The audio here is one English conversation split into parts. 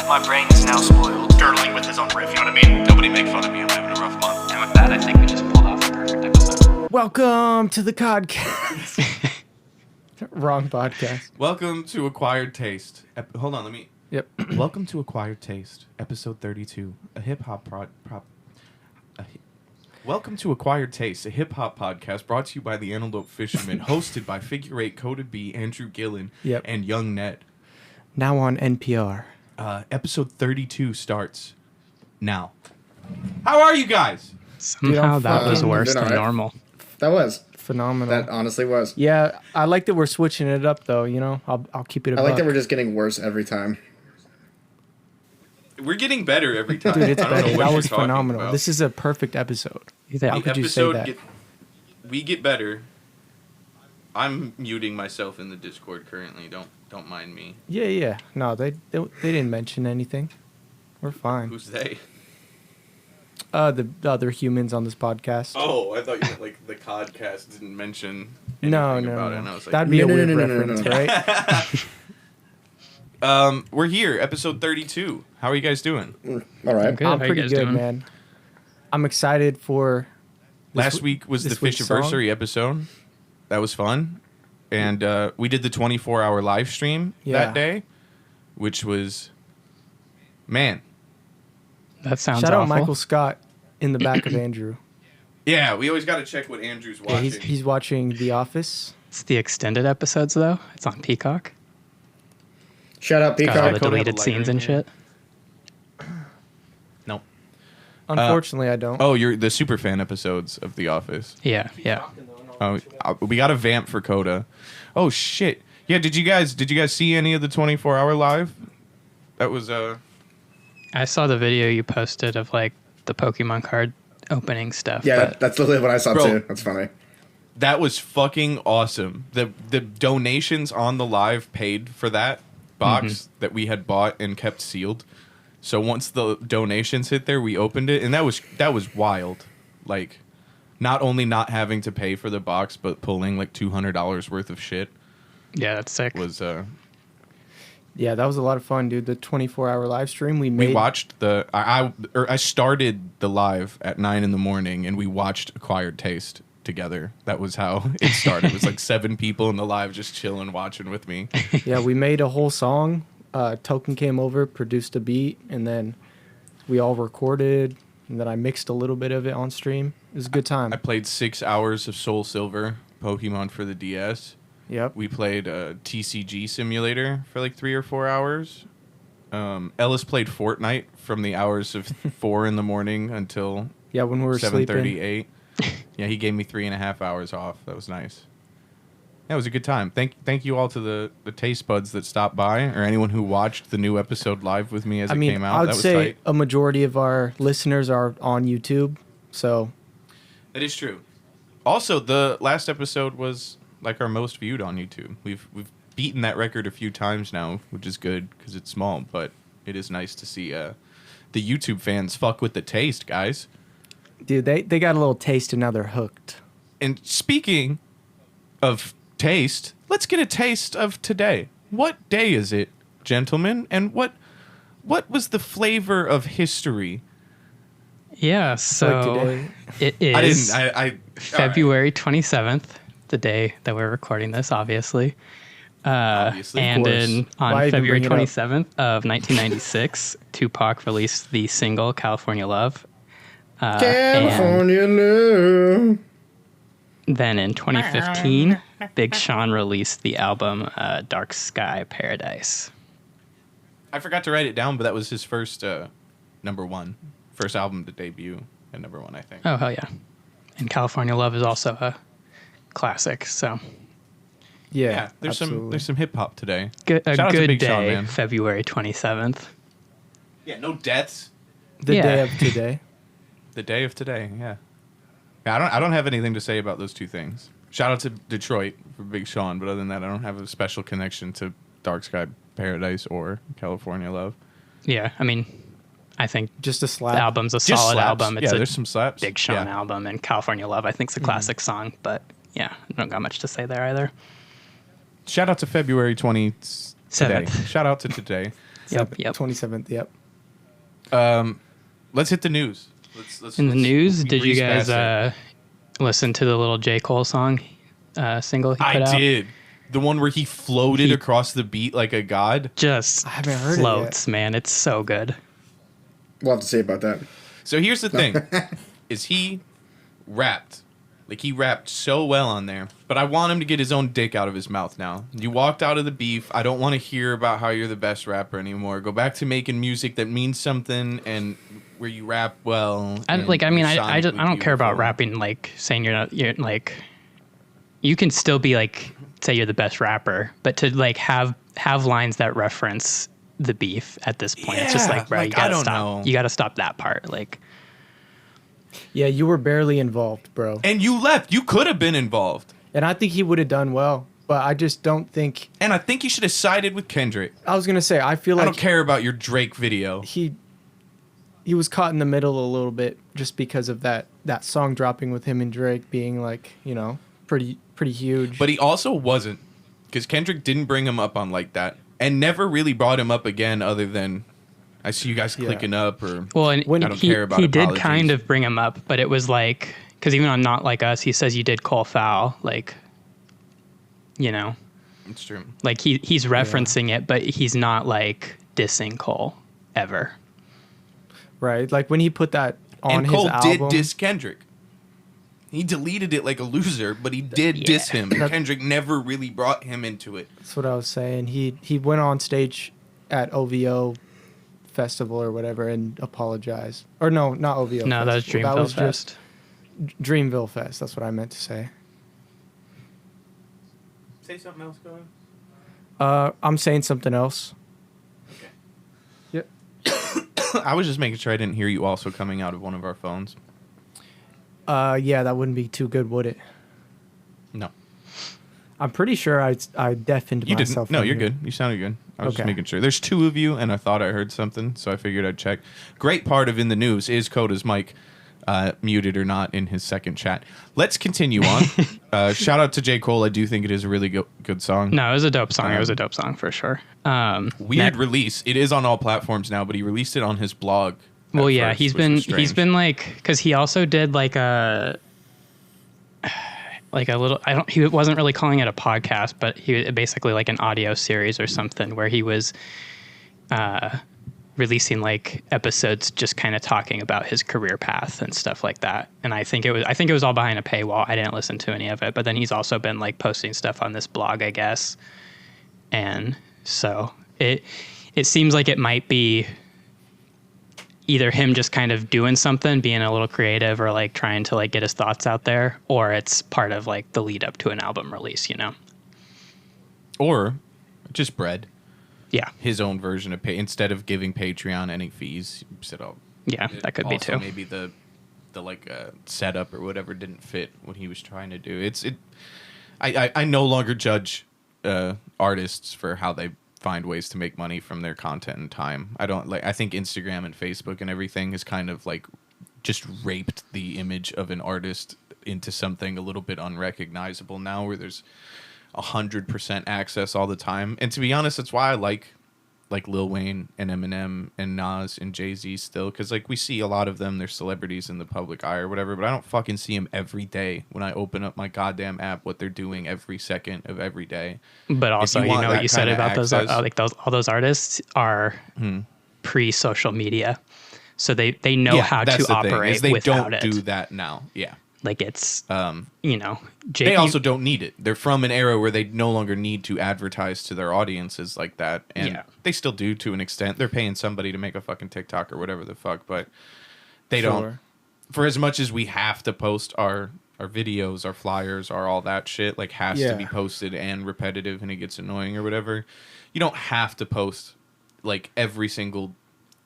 My brain is now spoiled. Dirtling with his own riff, you know what I mean? Nobody make fun of me, I'm having a rough month. And with that, I think we just pulled off a perfect episode. Welcome to the podcast. Wrong podcast. Welcome to Acquired Taste. Hold on, let me... Yep. Welcome to Acquired Taste, episode 32, a hip-hop Welcome to Acquired Taste, a hip-hop podcast brought to you by the Antelope Fishermen, hosted by Figure 8, Coda B, Andrew Gillen, and Young Ned. Now on NPR. Episode 32 starts now. How are you guys? Somehow that was worse than right. normal. That was Phenomenal. That honestly was. Yeah, I like that we're switching it up, though. You know, I'll keep it a I like buck. that we're just getting worse every time. We're getting better every time. Dude, it's I don't know better. what That you're was talking phenomenal. about. This is a perfect episode. Yeah. How could you say that? We get better. I'm muting myself in the Discord currently. Don't mind me. Yeah. No, they didn't mention anything. We're fine. Who's they? The other humans on this podcast. Oh, I thought you meant like the podcast didn't mention anything no. about it. And I was like, That'd be a No, weird no, reference, right? we're here, episode 32. How are you guys doing? All right. Good. I'm How you pretty guys good, doing? man. I'm excited for Last week was the this week's Fishiversary episode. That was fun. And we did the 24-hour live stream that day, which was, man. That sounds Shout awful. out Michael Scott in the back of Andrew. Yeah, we always got to check what Andrew's Yeah, watching. he's watching The Office. It's the extended episodes, though. It's on Peacock. Shout out Got all Peacock. the Code deleted have a scenes lighter and in here. shit. No. Unfortunately, I don't. Oh, you're the superfan episodes of The Office. Yeah. Oh, we got a vamp for Coda. Oh shit! Yeah, did you guys see any of the 24-hour live? That was I saw the video you posted of like the Pokemon card opening stuff. Yeah, but that's literally what I saw Bro. too. That's funny. that was fucking awesome. The donations on the live paid for that box that we had bought and kept sealed. So once the donations hit there, we opened it, and that was wild. Like, not only not having to pay for the box, but pulling like $200 worth of shit yeah, that's sick. was. Yeah, that was a lot of fun, dude. The 24-hour live stream we We made. watched I started the live at 9 a.m. and we watched Acquired Taste together. That was how it started. It was like 7 people in the live just chilling, watching with me. Yeah, we made a whole song. Token came over, produced a beat, and then we all recorded, and then I mixed a little bit of it on stream. It was a good time. I played 6 hours of Soul Silver, Pokemon for the DS. Yep. We played TCG Simulator for like 3 or 4 hours. Ellis played Fortnite from the hours of 4 in the morning until Yeah, when we were sleeping. 7:38. Yeah, he gave me 3.5 hours off. That was nice. Yeah, it was a good time. Thank you all to the taste buds that stopped by, or anyone who watched the new episode live with me as it came out. I would That was say tight. a majority of our listeners are on YouTube, so That is true. Also, the last episode was like our most viewed on YouTube. We've beaten that record a few times now, which is good because it's small, but it is nice to see the YouTube fans fuck with the taste, guys. dude, they got a little taste and now they're hooked. And speaking of taste, let's get a taste of today. What day is it, gentlemen? And what was the flavor of history? Yeah, so today. it is I February 27th, the day that we're recording this, obviously. Obviously, of And course. Why on even February bring it up? 27th of 1996, Tupac released the single California Love. California love. Then in 2015, Big Sean released the album Dark Sky Paradise. I forgot to write it down, but that was his first number one. First album to debut at number one, I think. Oh, hell yeah. And California Love is also a classic, so Yeah, there's absolutely. some hip hop today. a Shout out to good Big day, Sean, man. February 27th. Yeah, no deaths. the Yeah. day of today. The day of today, yeah. I don't have anything to say about those two things. Shout out to Detroit for Big Sean, but other than that, I don't have a special connection to Dark Sky Paradise or California Love. Yeah, I mean, I think Just a slap. the album's a Just solid slaps. album. It's Yeah, a there's some slaps. Big Sean Yeah. album, and California Love, I think, is a classic song, but yeah, I don't got much to say there either. Shout out to February 20 Today. 7th. Shout out to today. Yep. 27th. Yep. Let's hit the news. Let's In the news, we did you breeze guys past it. listen to the little J. Cole song single he put I out? did. The one where he floated across the beat like a god. Just I haven't heard it floats, man. It's so good. We'll have to see about that. So here's the thing. Is he rapped. Like, he rapped so well on there. But I want him to get his own dick out of his mouth now. You walked out of the beef. I don't want to hear about how you're the best rapper anymore. Go back to making music that means something and where you rap well. I don't care about rapping, like, saying you're like, you can still be, like, say you're the best rapper, but to, like, have lines that reference the beef at this point, it's just Yeah, like, bro, like, you gotta I don't stop. know. You gotta stop that part. Like, Yeah, you were barely involved, bro. And you left. You could have been involved. And I think he would have done well, but I just don't think. And I think you should have sided with Kendrick. I was gonna say I feel I like don't care about your Drake video. he was caught in the middle a little bit just because of that song dropping with him and Drake being like, you know, pretty huge. But he also wasn't. Because Kendrick didn't bring him up on like that. And never really brought him up again other than, I see you guys clicking up or well, and When I don't he, care about he did apologies. kind of bring him up, but it was like, because even on Not Like Us, he says you did call foul, like, you know, It's true. like he's referencing it, but he's not like dissing Cole ever. right, like when he put that on And his Cole album. did diss Kendrick. He deleted it like a loser, but he did diss him. And Kendrick never really brought him into it. That's what I was saying. He went on stage at OVO festival or whatever and apologized. Or no, not OVO. No, that was festival. Dreamville Fest. Dreamville Fest. That's what I meant to say. Say something else, going. I'm saying something else. Okay. Yep. I was just making sure I didn't hear you also coming out of one of our phones. Yeah, that wouldn't be too good, would it? No. I'm pretty sure I deafened You myself. didn't. No, in you're here. good. You sounded good. I was just Okay. making sure. There's two of you, and I thought I heard something, so I figured I'd check. Great part of In the News is Coda's mic muted or not in his second chat. Let's continue on. Shout out to J. Cole. I do think it is a really good song. No, it was a dope song. It was a dope song for sure. Weird release. It is on all platforms now, but he released it on his blog. Well, at yeah, first, he's which was been strange. like, because he also did like a little. He wasn't really calling it a podcast, but he basically like an audio series or something where he was releasing like episodes, just kind of talking about his career path and stuff like that. And I think it was all behind a paywall. I didn't listen to any of it, but then he's also been like posting stuff on this blog, I guess. And so it seems like it might be either him just kind of doing something, being a little creative, or like trying to like get his thoughts out there, or it's part of like the lead up to an album release, you know? Or just bread. Yeah. His own version of pay instead of giving Patreon any fees. He said, "Oh, Yeah, that could be also too. maybe the like setup or whatever didn't fit what he was trying to do." I no longer judge artists for how they find ways to make money from their content and time. I think Instagram and Facebook and everything has kind of like just raped the image of an artist into something a little bit unrecognizable now, where there's 100% access all the time. And to be honest, that's why I like Lil Wayne and Eminem and Nas and Jay-Z still, because like we see a lot of them, they're celebrities in the public eye or whatever, but I don't fucking see them every day when I open up my goddamn app, what they're doing every second of every day. But also, you you want know what that you said kinda about those, access- like all those artists are pre-social media, so they know how that's to the thing, operate is they without don't it. do that now. Yeah. Like it's, They also don't need it. They're from an era where they no longer need to advertise to their audiences like that. And Yeah. they still do to an extent. They're paying somebody to make a fucking TikTok or whatever the fuck, but they don't. Sure. For as much as we have to post our videos, our flyers, our all that shit, like has to Yeah. be posted and repetitive and it gets annoying or whatever. You don't have to post like every single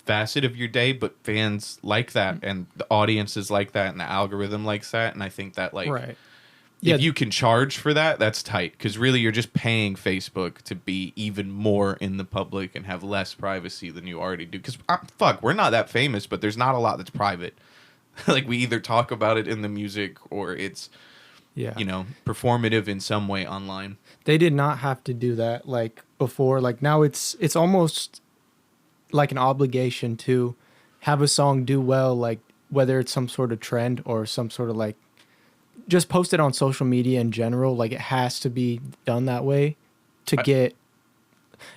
facet of your day, but fans like that and the audiences like that and the algorithm likes that. And I think that like Right. Yeah. if you can charge for that, that's tight, because really you're just paying Facebook to be even more in the public and have less privacy than you already do. Because we're not that famous, but there's not a lot that's private. Like we either talk about it in the music or it's Yeah. performative in some way online. They did not have to do that like before. Like now it's almost like an obligation to have a song do well, like whether it's some sort of trend or some sort of like just post it on social media in general. Like it has to be done that way to get,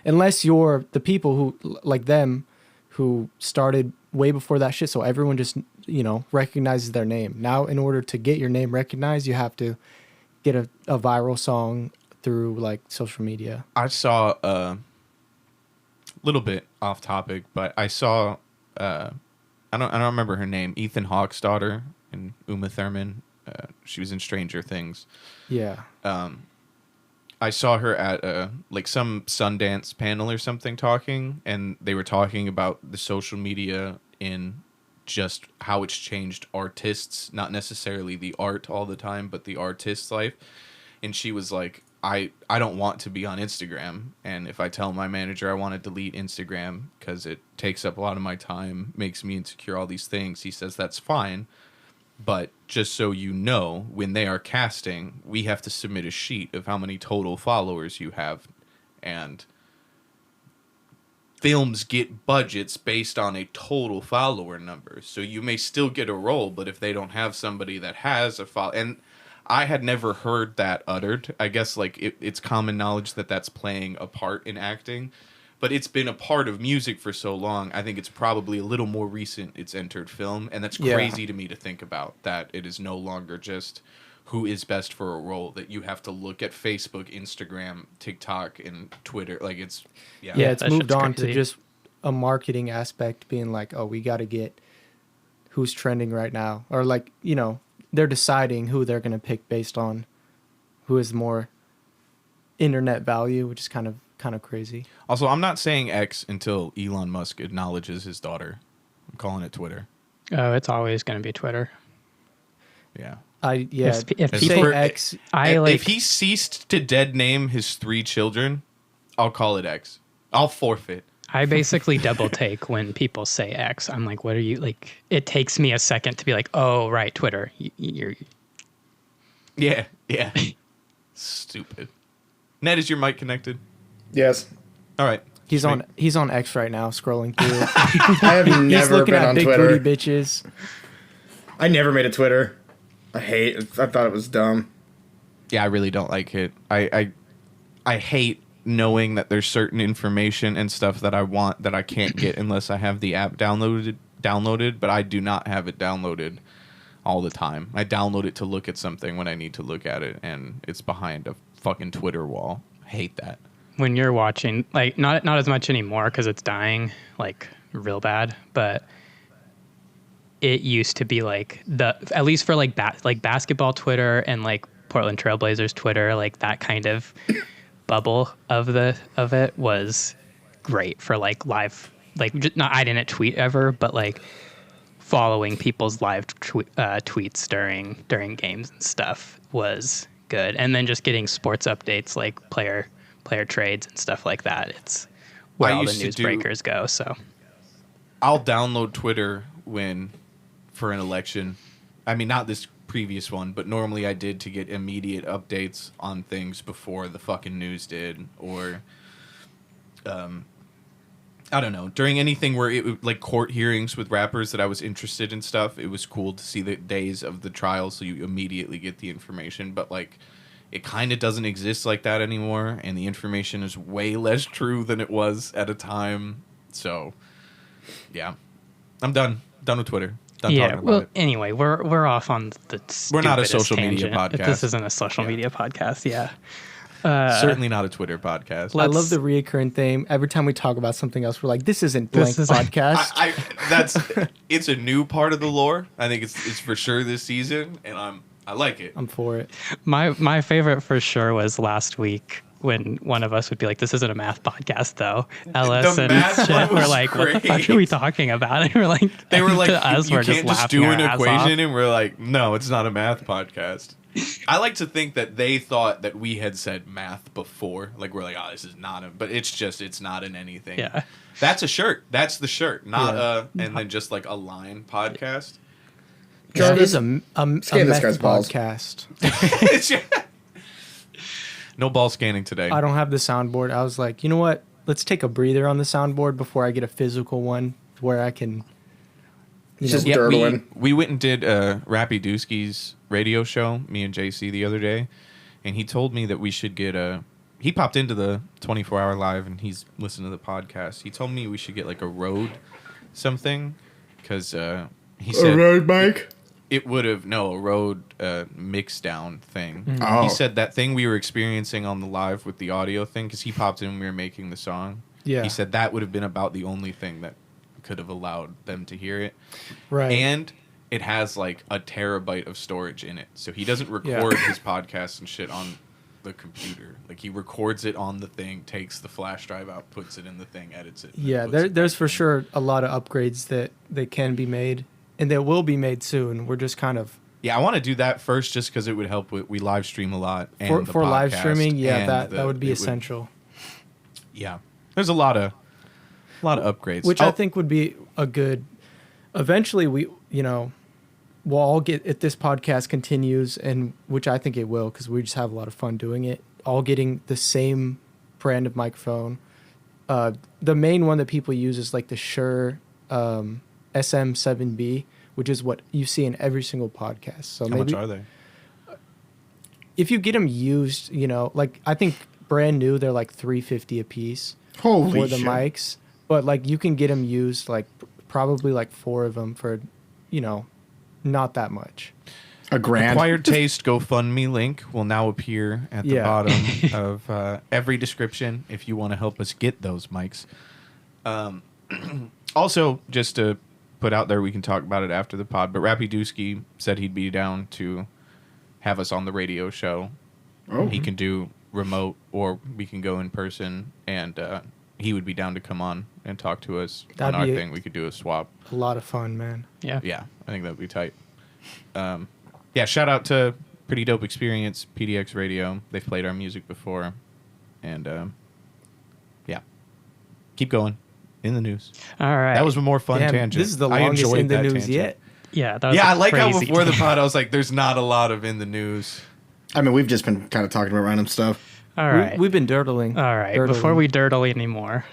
unless you're the people who like them who started way before that shit. So everyone just, recognizes their name. Now, in order to get your name recognized, you have to get a viral song through like social media. I saw a little bit off topic, but I saw I don't remember her name. Ethan Hawke's daughter and Uma Thurman. She was in Stranger Things. Yeah. I saw her at like some Sundance panel or something talking, and they were talking about the social media in just how it's changed artists, not necessarily the art all the time, but the artist's life. And she was like, I don't want to be on Instagram, and if I tell my manager I want to delete Instagram because it takes up a lot of my time, makes me insecure, all these things, he says that's fine. But just so you know, when they are casting, we have to submit a sheet of how many total followers you have. And films get budgets based on a total follower number. So you may still get a role, but if they don't have somebody that has a follow... And I had never heard that uttered. I guess like it's common knowledge that that's playing a part in acting. But it's been a part of music for so long. I think it's probably a little more recent it's entered film. And that's crazy to me to think about, that it is no longer just who is best for a role, that you have to look at Facebook, Instagram, TikTok, and Twitter. Like it's, It's that moved shit's on to crazy. just a marketing aspect being like, oh, we got to get who's trending right now. Or like, they're deciding who they're going to pick based on who has more internet value, which is kind of crazy. Also, I'm not saying X until Elon Musk acknowledges his daughter. I'm calling it Twitter. Oh, it's always going to be Twitter. Yeah. If As people, for- X, if he ceased to dead name his 3 children, I'll call it X. I'll forfeit. I basically double take when people say X. I'm like, what are you like? It takes me a second to be like, oh, right, Twitter. You're Yeah. Stupid. Ned, is your mic connected? Yes. All right. he's on X right now, scrolling through. I have He's never looking been at on big Twitter. booty bitches. I never made a Twitter. I thought it was dumb. Yeah, I really don't like it. I hate knowing that there's certain information and stuff that I want that I can't get unless I have the app downloaded, but I do not have it downloaded all the time. I download it to look at something when I need to look at it, and it's behind a fucking Twitter wall. I hate that. when you're watching, like not as much anymore because it's dying like real bad, but it used to be like at least for like basketball Twitter and like Portland Trailblazers Twitter, like that kind of bubble of it was great for like live, like I didn't tweet ever, but like following people's live tweets during games and stuff was good. And then just getting sports updates like player trades and stuff like that. It's where all the newsbreakers go. So I'll download Twitter for an election. I mean, not this previous one, but normally I did to get immediate updates on things before the fucking news did, or I don't know, during anything where it like court hearings with rappers that I was interested in stuff. It was cool to see the days of the trial, so you immediately get the information. But like, it kind of doesn't exist like that anymore, and the information is way less true than it was at a time. So, yeah, I'm done with Twitter. Done talking about well, it. anyway, we're off on the We're not a stupidest social media tangent. podcast. This isn't a social media podcast. Yeah. Certainly not a Twitter podcast. I love the reoccurring theme. Every time we talk about something else, we're like, "This isn't blank podcast." It's a new part of the lore. I think it's for sure this season, and I like it. I'm for it. My favorite for sure was last week when one of us would be like, "This isn't a math podcast, though." Ellis and math shit one were was like, "What the fuck great. are we talking about?" And we're like, They were like, to us, you we're can't just laughing do our an ass equation, off. and we're like, no, it's not a math podcast. I like to think that they thought that we had said math before. Like, we're like, oh, this is not but it's not in anything. Yeah. That's a shirt. That's the shirt. Not and then just like a line podcast. It is a Scan this meth guy's balls. podcast. No ball scanning today. I don't have the soundboard. I was like, you know what? Let's take a breather on the soundboard before I get a physical one where I can. It's just Yeah, dirtling. we went and did Rappy Dooski's radio show, me and JC, the other day, and he told me that we should get a. He popped into the 24-hour live and he's listening to the podcast. He told me we should get like a Rode something because he said A road bike. it would have a Rode mix down thing. Oh. He said that thing we were experiencing on the live with the audio thing because he popped in when we were making the song. Yeah. He said that would have been about the only thing that could have allowed them to hear it. Right. And it has like a terabyte of storage in it. So he doesn't record his podcasts and shit on the computer. Like he records it on the thing, takes the flash drive out, puts it in the thing, edits it. Yeah, there's for sure a lot of upgrades that can be made, and they will be made soon. We're just kind of Yeah, I want to do that first just because it would help with we live stream a lot and the for live podcast streaming. Yeah, and that would be essential. Yeah, there's a lot of upgrades, Which I think would be a good. Eventually, we'll all get if this podcast continues, and which I think it will, because we just have a lot of fun doing it. All getting the same brand of microphone. The main one that people use is like the Shure SM7B, which is what you see in every single podcast. So How much are they? if you get them used, like I think brand new, they're like $350 a piece Holy for the shit. mics. But like you can get them used, like probably like 4 of them for, not that much. A grand. Acquired Taste GoFundMe link will now appear at the Yeah. bottom of every description if you want to help us get those mics. Also, just to put out there, we can talk about it after the pod, but Rappy Dooski said he'd be down to have us on the radio show. Oh. He can do remote or we can go in person, and he would be down to come on and talk to us That'd on our be thing. We could do a swap. A lot of fun, man. Yeah. Yeah, I think that would be tight. Yeah, shout out to Pretty Dope Experience, PDX Radio. They've played our music before. And, yeah. Keep going. In the news. All right. That was a more fun Damn, tangent. this is the I longest enjoyed in the that news tangent. yet. yeah. That was Yeah, a I like how crazy before the tangent. pod I was like, there's not a lot of in the news. I mean, we've just been kind of talking about random stuff. All right. We've been dirtling. All right. Dirtling. Before we dirtle anymore,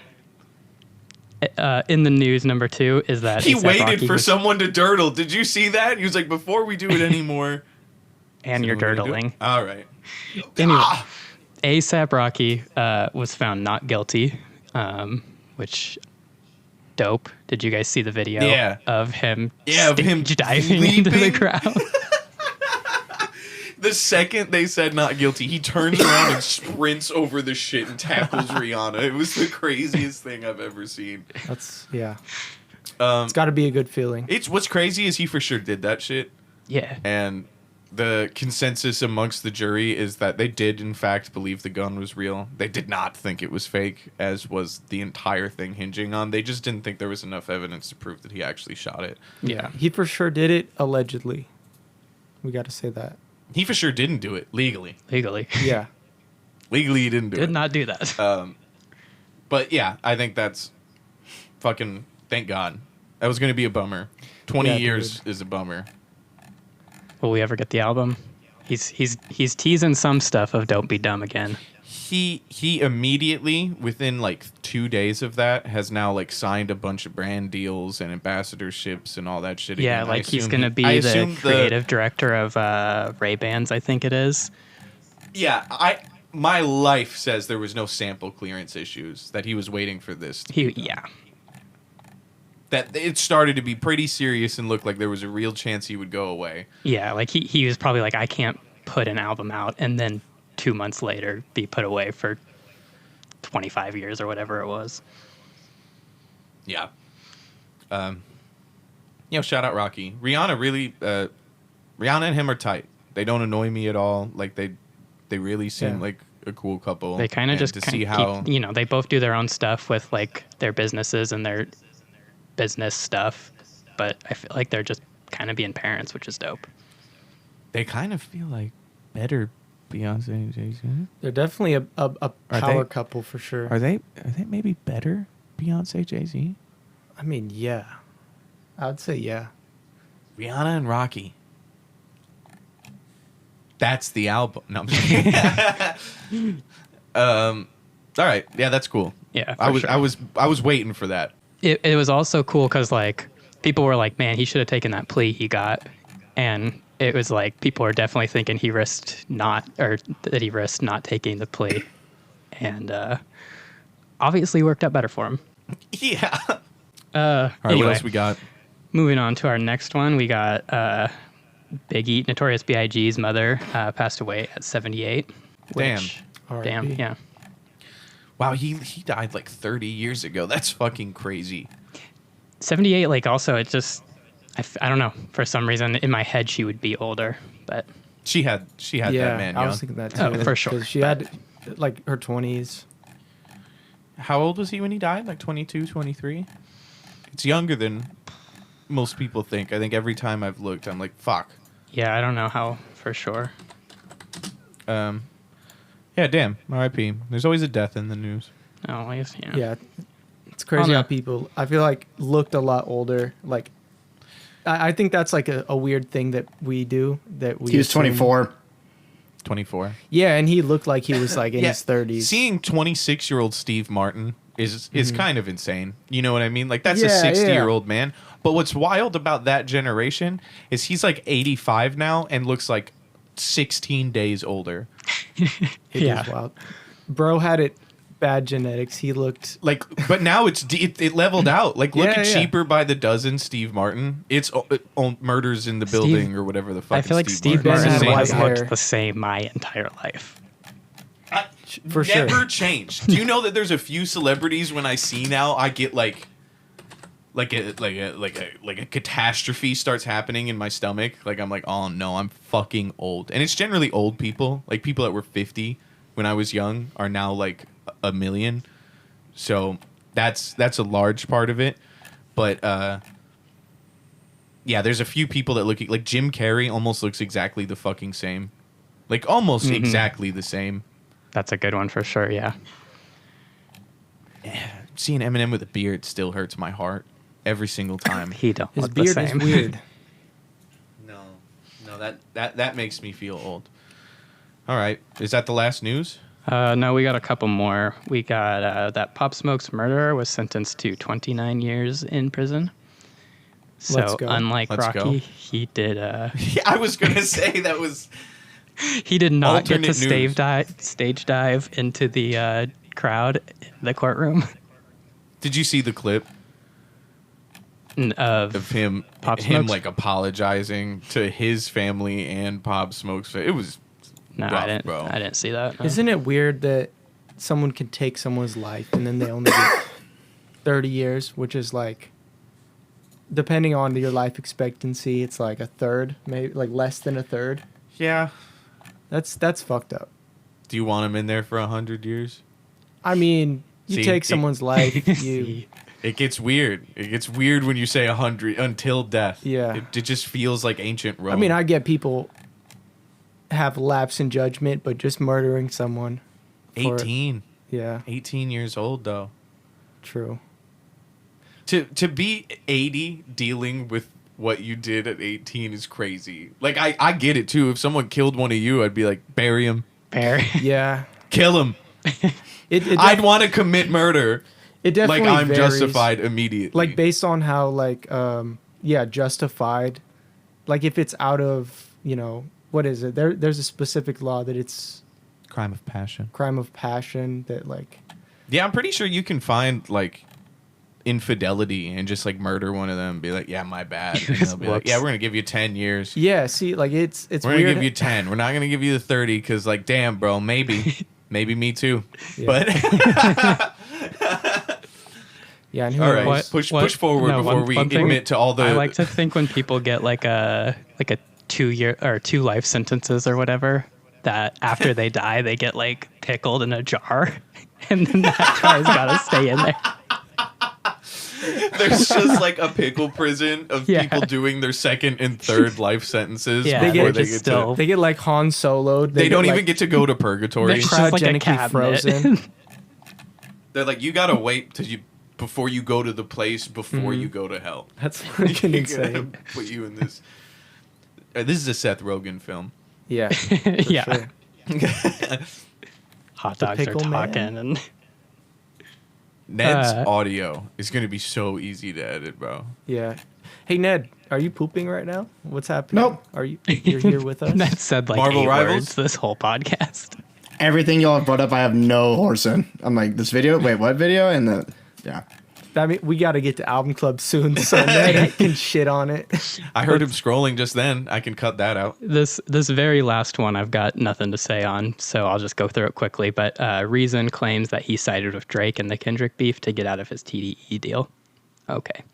in the news, number 2 is that He A$AP waited Rocky for was- someone to dirtle. Did you see that? He was like, before we do it anymore. and you're We're gonna do it? dirtling. All right. Anyway, Ah! A$AP Rocky was found not guilty, which dope. Did you guys see the video Yeah. of him Yeah, of him stage diving into the leaping. crowd? The second they said not guilty, he turns around and sprints over the shit and tackles Rihanna. It was the craziest thing I've ever seen. It's got to be a good feeling. It's what's crazy is he for sure did that shit, Yeah. and the consensus amongst the jury is that they did in fact believe the gun was real. They did not think it was fake, as was the entire thing hinging on. They just didn't think there was enough evidence to prove that he actually shot it. Yeah. He for sure did it allegedly. We got to say that. He for sure didn't do it legally. Legally. Yeah. Legally, he didn't do Did it. not do that. But yeah, I think that's fucking thank God. That was going to be a bummer. 20 Yeah, years dude. is a bummer. Will we ever get the album? He's teasing some stuff of Don't Be Dumb again. He immediately, within like 2 days of that, has now like signed a bunch of brand deals and ambassadorships and all that shit. Yeah, again. like he's assume going to he- be I the assume creative director of Ray-Bans, I think it is. Yeah, my life says there was no sample clearance issues, that he was waiting for this. Yeah. That it started to be pretty serious and looked like there was a real chance he would go away. Yeah, like he was probably like, I can't put an album out and then 2 months later be put away for 25 years or whatever it was. Yeah. Shout out Rocky. Rihanna really, Rihanna and him are tight. They don't annoy me at all. Like they really seem Yeah. like a cool couple. They kind of And just to kinda see how keep, they both do their own stuff with like their businesses and their business stuff, but I feel like they're just kind of being parents, which is dope. they kind of feel like better Beyonce and Jay-Z. They're definitely a Are power they- couple for sure. Are they maybe better Beyonce Jay-Z? I mean, yeah. I'd say yeah. Rihanna and Rocky. That's the album. No, I'm just kidding. All right. Yeah, that's cool. Yeah, I for was sure. I was waiting for that. It was also cool because like people were like, man, he should have taken that plea he got, and it was like people are definitely thinking he risked not taking the plea, and obviously worked out better for him. Yeah. All right, Anyway, what else we got? moving on to our next one, we got Biggie, Notorious B.I.G.'s mother passed away at 78. Damn. R.I.P. Damn, yeah. Wow, he died like 30 years ago. That's fucking crazy. 78, like also it just, I don't know, for some reason in my head she would be older, but She had Yeah, that man I young. was thinking that too. Oh, for sure. 'Cause she had like her 20s. How old was he when he died? Like 22, 23? It's younger than most people think. I think every time I've looked, I'm like, fuck. yeah, I don't know how for sure. Yeah, damn. R.I.P. There's always a death in the news. Oh, I guess, yeah. Yeah, it's crazy no. how people, I feel like, looked a lot older. Like, I think that's like a weird thing that we do. That we He was assume- 24. 24. Yeah, and he looked like he was like in Yeah, his 30s. Seeing 26-year-old Steve Martin is kind of insane. You know what I mean? Like, that's a Yeah, 60-year-old man. But what's wild about that generation is he's like 85 now and looks like 16 days older. It Yeah. is wild. Bro had it bad genetics. He looked Like, but now it leveled out. Like, look Yeah, at yeah. Cheaper by the Dozen, Steve Martin. It's Murders in the Building or whatever the fuck. I feel like Steve Martin Martin had has white looked hair. the same my entire life. for sure. Never changed. Do you know that there's a few celebrities when I see now I get like a catastrophe starts happening in my stomach. Like I'm like, oh no, I'm fucking old. And it's generally old people. Like people that were 50 when I was young are now like a million. So that's a large part of it. But yeah, there's a few people that look like Jim Carrey almost looks exactly the fucking same. Like almost exactly the same. That's a good one for sure, yeah. Seeing Eminem with a beard still hurts my heart every single time. He don't His look the beard is same. weird. No, that makes me feel old. All right, is that the last news? No, we got a couple more. We got that Pop Smoke's murderer was sentenced to 29 years in prison. So Let's go. unlike Let's Rocky, go. he did Yeah, I was gonna say that was. he did not get to Alternate news. stage dive into the crowd in the courtroom Did you see the clip of of him Pop him Smoke's? like apologizing to his family and Pop Smoke's? It was No, rough, I didn't. bro. I didn't see that. no. Isn't it weird that someone can take someone's life and then they only get 30 years, which is like, depending on your life expectancy, it's like a third, maybe like less than a third. Yeah. That's fucked up. Do you want him in there for 100 years? I mean, you See, take it- someone's life, you See, It gets weird. It gets weird when you say 100 until death. Yeah. It just feels like ancient Rome. I mean, I get people have lapse in judgment, but just murdering someone. for- 18. Yeah, 18 years old though. true. To be 80 dealing with what you did at 18 is crazy. Like I get it too. If someone killed one of you, I'd be like, bury him, Barry. Yeah. kill him. It I'd want to commit murder. it Like definitely I'm varies. justified immediately. Like based on how like yeah, justified. Like if it's out of, what is it? There's a specific law that it's crime of passion. crime of passion that like Yeah, I'm pretty sure you can find like infidelity and just like murder one of them and be like, yeah, my bad. And they'll be like, Whoops. yeah, we're gonna give you 10 years. yeah, see, like it's We're gonna weird. give you 10. We're not gonna give you the 30 because like, damn, bro, maybe me too. Yeah. But Yeah, and who all right, knows? push forward no, before one- we one thing admit to all the. I like to think when people get like a 2-year or 2 life sentences or whatever, that after they die they get like pickled in a jar, and then that guy's gotta stay in there. There's just like a pickle prison of Yeah. people doing their second and third life sentences Yeah, before they're they just get still. They get like Han Solo'd. to. They don't even like, get to go to purgatory. It's just like a cryogenically cabinet. frozen. They're like, you gotta wait till you before you go to the place before you go to hell. That's fucking You're gonna insane. put you in this. This is a Seth Rogen film. Yeah. for Yeah. sure. Hot The dogs are pickle man. talking, and Ned's audio is gonna be so easy to edit, bro. Yeah. Hey Ned, are you pooping right now? What's happening? Nope. Are you're here with us? Ned said like Marvel 8 Rivals? words this whole podcast. Everything y'all have brought up, I have no horse in. I'm like, this video? Wait, what video? And the yeah. I mean, we got to get to album club soon, so Ned can shit on it. I heard him scrolling just then. I can cut that out. This very last one I've got nothing to say on, so I'll just go through it quickly. But Reason claims that he sided with Drake in the Kendrick beef to get out of his TDE deal. Okay.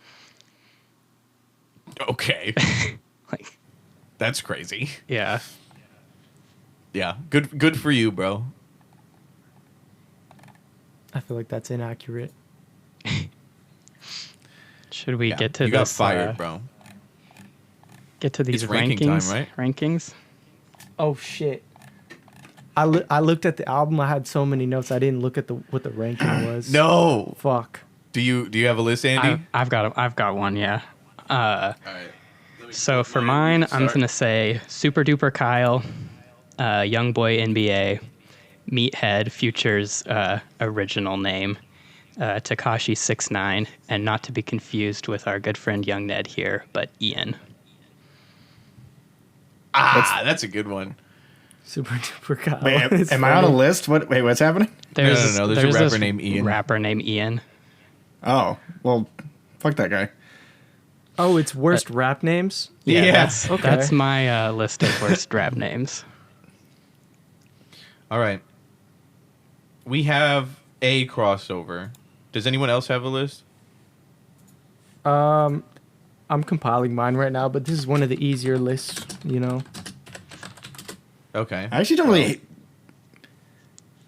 Okay. Like, That's crazy. yeah. Yeah. Good for you, bro. I feel like that's inaccurate. Should we Yeah. get to you got this? fired, bro. Get to these It's ranking time, rankings. right? Rankings. Oh shit. I looked at the album. I had so many notes. I didn't look at what the ranking was. No. Fuck. Do you have a list, Andy? I've got one. Yeah. All right. So for mine, I'm gonna say Super Duper Kyle, Young Boy NBA, Meathead, Future's original name, Tekashi 6ix9ine, and not to be confused with our good friend Young Ned here, but Ian. That's a good one. Super duper Kyle. Wait, It's am I on a funny. list? Wait, what's happening? No. There's a rapper this named Ian. Rapper named Ian. Oh, well, fuck that guy. Oh, it's worst rap names. Yeah. That's, Okay. that's my list of worst rap names. All right. We have a crossover. Does anyone else have a list? I'm compiling mine right now, but this is one of the easier lists. You know. Okay. I actually don't really.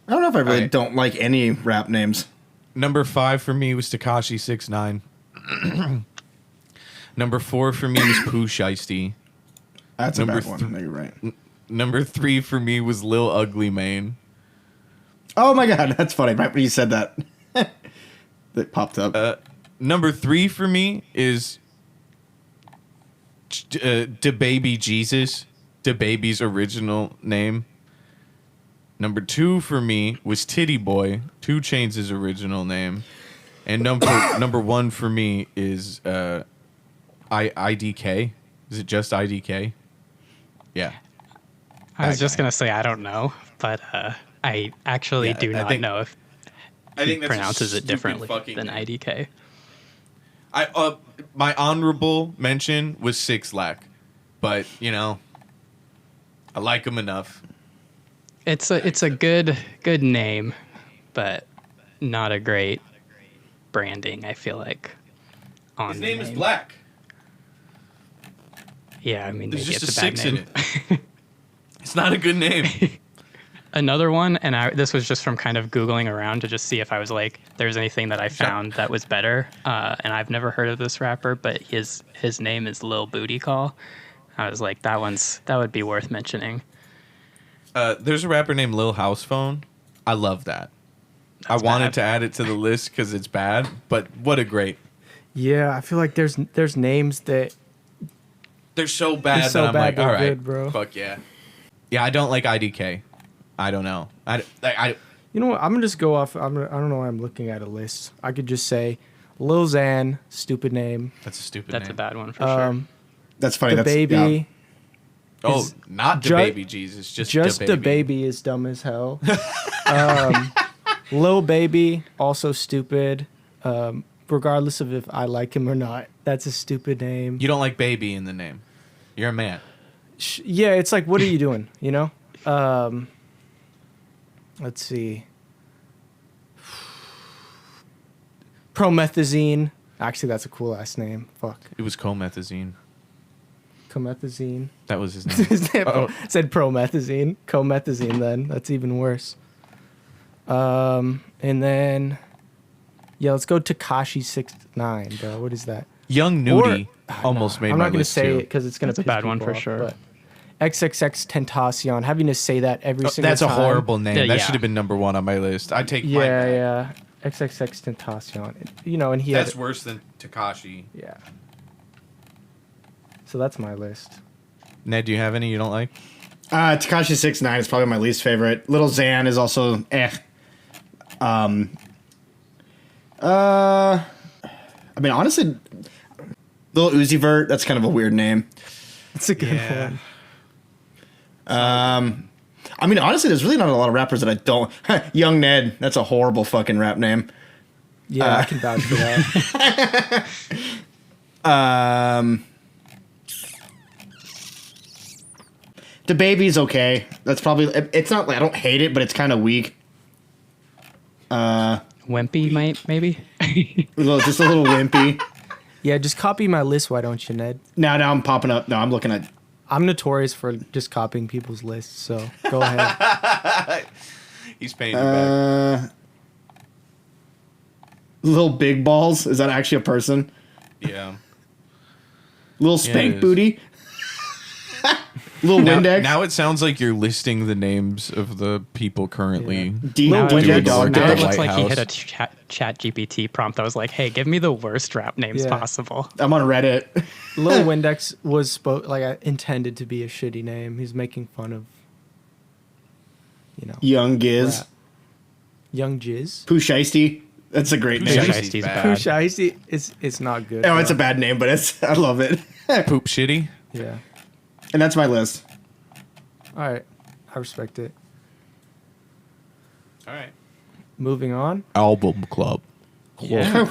I don't know if I really Alright. don't like any rap names. Number 5 for me was Tekashi 6ix9ine. Number 4 for me was Pooh Shiesty. That's Number a bad one. No, you're right. Number 3 for me was Lil Ugly Mane. Oh my god, that's funny. Right when you said that, that popped up. Number 3 for me is DaBaby Jesus, DaBaby's original name. Number 2 for me was Titty Boy, 2 Chainz' original name. And number 1 for me is IDK. Is it just IDK? Yeah. I was That just guy. gonna say I don't know, but I actually Yeah, do I not think- know if I he think that's a pronounces it stupid differently fucking than name. IDK. My honorable mention was Six Lack, but you know, I like him enough. It's a good name, but not a great branding. I feel like on His the name is Black. Yeah, I mean There's maybe just a it's a bad 6 in name. it. It's not a good name. Another one, and this was just from kind of Googling around to just see if I was like, there's anything that I found that was better. And I've never heard of this rapper, but his name is Lil Booty Call. I was like, that would be worth mentioning. There's a rapper named Lil House Phone. I love that. I wanted bad. to add it to the list because it's bad, but what a great. Yeah, I feel like there's names that They're so bad They're so that I'm bad like, they're all right, good, bro. fuck yeah. Yeah, I don't like IDK. I don't know. I you know what? I'm gonna just go off. I don't know why I'm looking at a list. I could just say Lil Xan, stupid name. that's a stupid That's name. a bad one for sure. That's funny. The That's baby. yeah. Oh, is not ju- DaBaby Jesus, just the DaBaby. baby is dumb as hell. Lil Baby, also stupid. Regardless of if I like him or not, that's a stupid name. You don't like baby in the name. You're a man. Yeah, it's like, what are you doing? You know. Let's see. Promethazine. Actually, that's a cool ass name. Fuck. It was comethazine. Comethazine. That was his name. Said promethazine. Comethazine then. That's even worse. And then yeah, let's go Tekashi 6ix9ine, bro. What is that? Young Nudie almost made I'm my not gonna list say too. it because it's gonna That's a piss bad one people for off, sure. But XXX Tentacion, having to say that every single That's time. a horrible name. Yeah, that yeah. should have been number 1 on my list. I take Yeah, mine back. yeah. XXX Tentacion. You know, and he That's had worse than Takashi. yeah. So that's my list. Ned, do you have any you don't like? Tekashi 6ix9ine is probably my least favorite. Little Xan is also I mean, honestly, Lil Uzi Vert, that's kind of a weird name. It's a good one. I mean, honestly, there's really not a lot of rappers that I don't. Young Ned, that's a horrible fucking rap name. Yeah, I can vouch for that. The Baby's okay. That's probably. It's not like I don't hate it, but it's kind of weak. Wimpy, maybe. Just a little wimpy. Yeah, just copy my list, why don't you, Ned? Now I'm popping up. No, I'm looking at. I'm notorious for just copying people's lists, so go ahead. He's paying you back. Little Big Balls. Is that actually a person? Yeah. Little Yeah, Spank it is. Booty. Little Windex. Now it sounds like you're listing the names of the people currently. D Now, Doing it, the Windex. work now at it the looks White like he hit a House. chat GPT prompt that was like, hey, give me the worst rap names Yeah. possible. I'm on Reddit. Lil Windex was intended to be a shitty name. He's making fun of, Young Giz. rap. Young Jizz. Pooh Shiesty. That's a great Pooh name. Shiesty's Shiesty's bad. Pooh Shiesty, it's not good. Oh, it's a bro. bad name, but I love it. Poop shitty. Yeah. And that's my list. All right. I respect it. All right. Moving on. Album club. Yeah.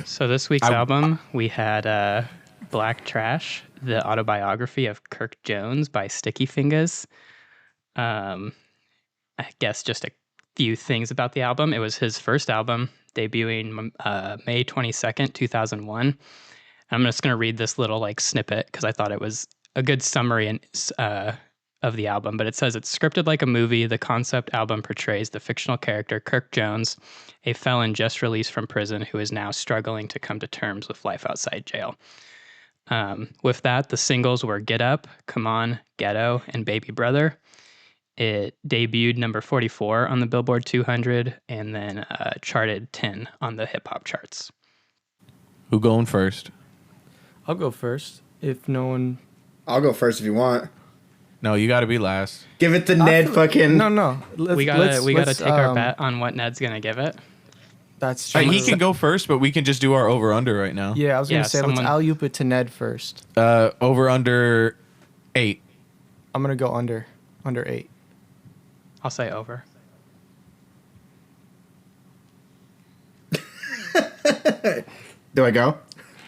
So this week's album, we had Black Trash, the autobiography of Kirk Jones by Sticky Fingaz. I guess just a few things about the album. It was his first album, debuting May 22nd, 2001. I'm just going to read this little snippet because I thought it was a good summary of the album, but it says it's scripted like a movie. The concept album portrays the fictional character Kirk Jones, a felon just released from prison who is now struggling to come to terms with life outside jail. With that, the singles were Get Up, Come On, Ghetto, and Baby Brother. It debuted number 44 on the Billboard 200 and then charted 10 on the hip hop charts. Who going first? I'll go first. If no one. I'll go first if you want. No, you got to be last. Give it to Ned fucking. No. We gotta take our bet on what Ned's gonna give it. That's Hey, true. he can go first, but we can just do our over under right now. Yeah, I was going to say, let's someone- alley-oop it to Ned first. Over under 8. I'm going to go under 8. I'll say over. Do I go?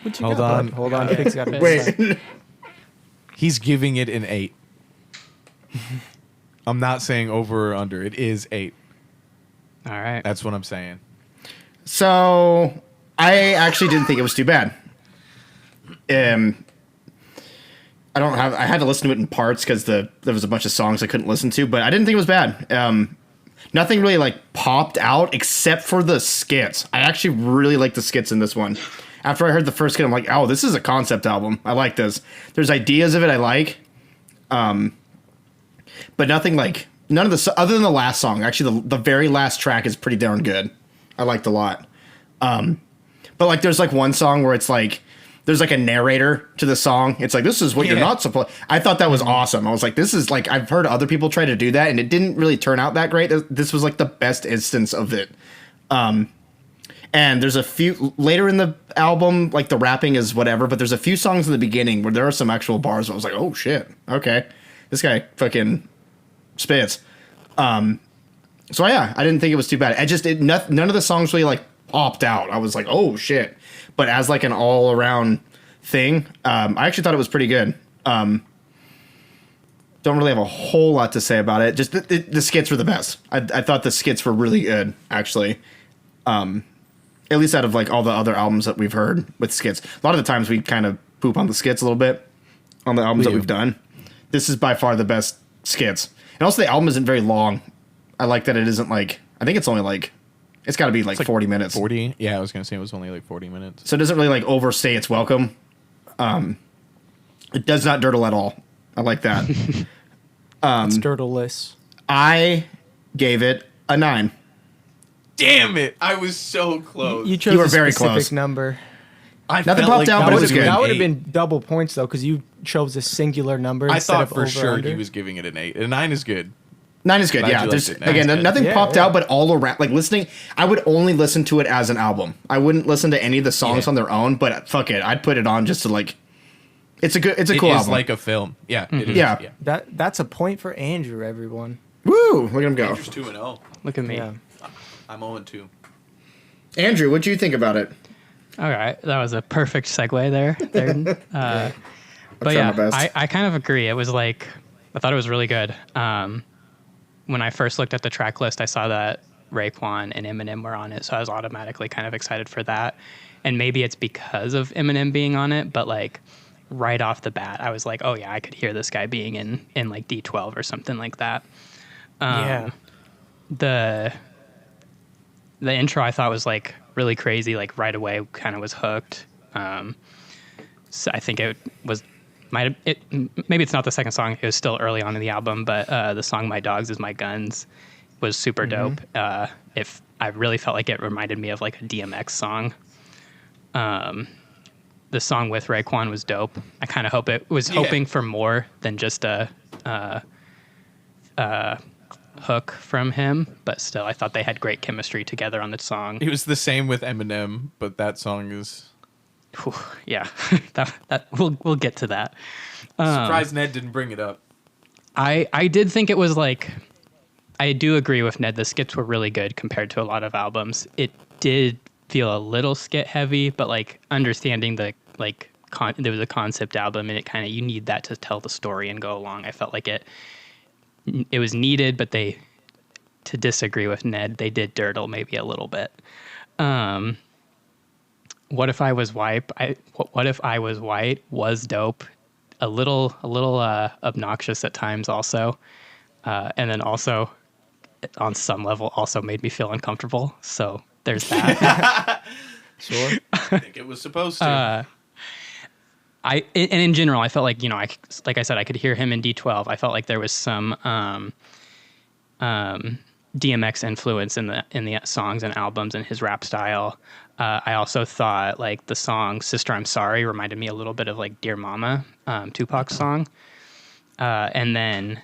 What you Hold got, on. bud? Hold on. Fix got Wait. He's giving it an 8. I'm not saying over or under. It is 8. All right. That's what I'm saying. So I actually didn't think it was too bad. I had to listen to it in parts because there was a bunch of songs I couldn't listen to, but I didn't think it was bad. Nothing really popped out except for the skits. I actually really like the skits in this one. After I heard the first skit, I'm like, oh, this is a concept album. I like this. There's ideas of it I like. But nothing none of the, other than the last song. Actually, the very last track is pretty darn good. I liked a lot. But there's one song where it's there's a narrator to the song. It's this is what you're not supposed. I thought that was awesome. I was this is I've heard other people try to do that and it didn't really turn out that great. This was the best instance of it. And there's a few later in the album, the rapping is whatever, but there's a few songs in the beginning where there are some actual bars where I was oh shit, okay, this guy fucking spits. So yeah, I didn't think it was too bad. None of the songs really popped out. I was oh shit. But as an all around thing, I actually thought it was pretty good. Don't really have a whole lot to say about it. Just the skits were the best. I thought the skits were really good, actually. At least out of all the other albums that we've heard with skits. A lot of the times we kind of poop on the skits a little bit on the albums that we've done. This is by far the best skits. And also the album isn't very long. I like that it isn't I think it's only it's got to be 40 minutes. 40? Yeah, I was going to say it was only 40 minutes. So it doesn't really overstay its welcome. It does not dirtle at all. I like that. It's dirtleless. I gave it a 9. Damn it! I was so close. You chose were a very specific close. number. I Nothing felt popped out, but it was doing good. That would have eight. been double points though, because you chose a singular number. I instead thought of for over, sure under. he was giving it an 8. A 9 is good. 9 is good. Glad Yeah. you There's liked it. Nine's again good. nothing Yeah, popped yeah. out, but all around, like listening, I would only listen to it as an album. I wouldn't listen to any of the songs Yeah. on their own. But fuck it, I'd put it on just to like. It's a It cool is album. like a film. Yeah. It is. Yeah. That's a point for Andrew, everyone. Woo! Look at him go. Andrew's 2-0. Look at me. Yeah. I'm 0-2. Andrew, what do you think about it? All right, that was a perfect segue there. But try yeah, my best. I kind of agree. It was like, I thought it was really good. When I first looked at the track list, I saw that Raekwon and Eminem were on it, so I was automatically kind of excited for that. And maybe it's because of Eminem being on it, but like right off the bat, I was like, oh yeah, I could hear this guy being in like D12 or something like that. Yeah. The intro I thought was like really crazy, like right away kind of was hooked. So I think it was maybe it's not the second song, it was still early on in the album, but the song My Dogs Is My Guns was super dope. If I really felt like it reminded me of like a DMX song. The song with Raekwon was dope. I kind of hoping for more than just a hook from him, but still I thought they had great chemistry together on the song. It was the same with Eminem, but that song is... Whew, yeah, that we'll get to that. Surprised Ned didn't bring it up. I did think it was like, I do agree with Ned. The skits were really good compared to a lot of albums. It did feel a little skit heavy, but like understanding the like there was a concept album and it kind of, you need that to tell the story and go along. I felt like it was needed, but to disagree with Ned, they did dirtle maybe a little bit. What If I Was White? What If I Was White was dope. A little obnoxious at times also. And then also on some level also made me feel uncomfortable. So there's that. Sure. I think it was supposed to. And in general, I felt like, like I said, I could hear him in D12. I felt like there was some DMX influence in the songs and albums and his rap style. I also thought like the song Sister I'm Sorry reminded me a little bit of like Dear Mama, Tupac's song. And then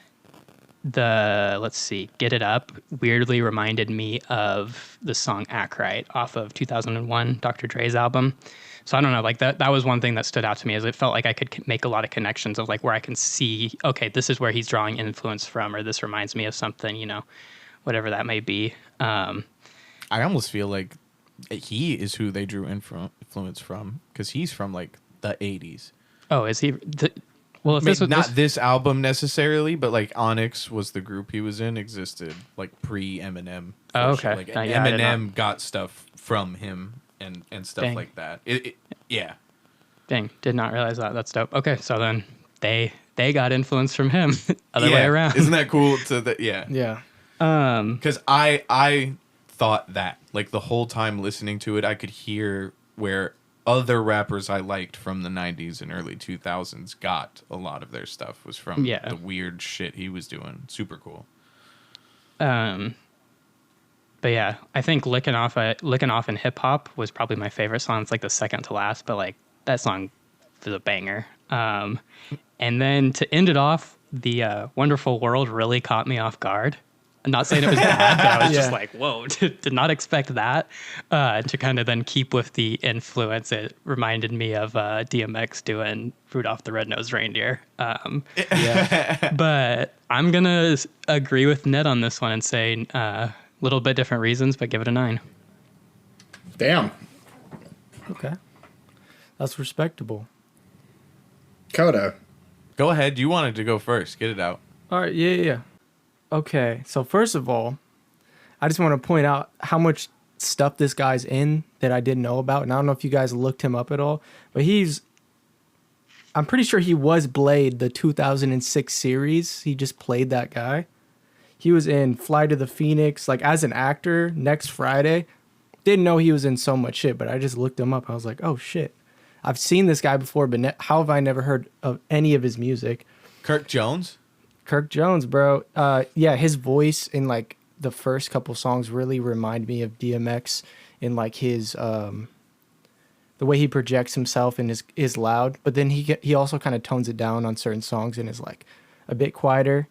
Get It Up weirdly reminded me of the song Act Right off of 2001 Dr. Dre's album. So I don't know, like that was one thing that stood out to me, is it felt like I could make a lot of connections of like where I can see, okay, this is where he's drawing influence from, or this reminds me of something, whatever that may be. I almost feel like he is who they drew influence from, because he's from like the 80s. Oh, is he? Well, if this was not this album necessarily, but like Onyx was the group he was in, existed like pre Eminem. Oh, okay. Sure. Like Yeah, I did Eminem got stuff from him and stuff Dang. like that. Yeah. Dang, did not realize that. That's dope. Okay, so then they got influence from him, other way around. Isn't that cool? Yeah. Yeah. Because I thought that like the whole time listening to it, I could hear where other rappers I liked from the 90s and early 2000s got a lot of their stuff was from the weird shit he was doing. Super cool. But yeah, I think Licking Off in Hip Hop was probably my favorite song. It's like the second to last, but like that song was a banger. And then to end it off, the Wonderful World really caught me off guard. I'm not saying it was bad, but I was just like, whoa, did not expect that. To kind of then keep with the influence, it reminded me of DMX doing Rudolph the Red-Nosed Reindeer. But I'm going to agree with Ned on this one and say little bit different reasons, but give it a 9. Damn. Okay. That's respectable. Coda. Go ahead. You wanted to go first. Get it out. All right. Yeah. Okay. So first of all, I just want to point out how much stuff this guy's in that I didn't know about. And I don't know if you guys looked him up at all, but I'm pretty sure he was Blade, the 2006 series. He just played that guy. He was in Fly to the Phoenix, like as an actor, Next Friday. Didn't know he was in so much shit, but I just looked him up. I was like, oh shit. I've seen this guy before, but how have I never heard of any of his music? Kirk Jones, bro. Yeah, his voice in like the first couple songs really remind me of DMX in like his the the way he projects himself and is loud, but then he also kind of tones it down on certain songs and is like a bit quieter.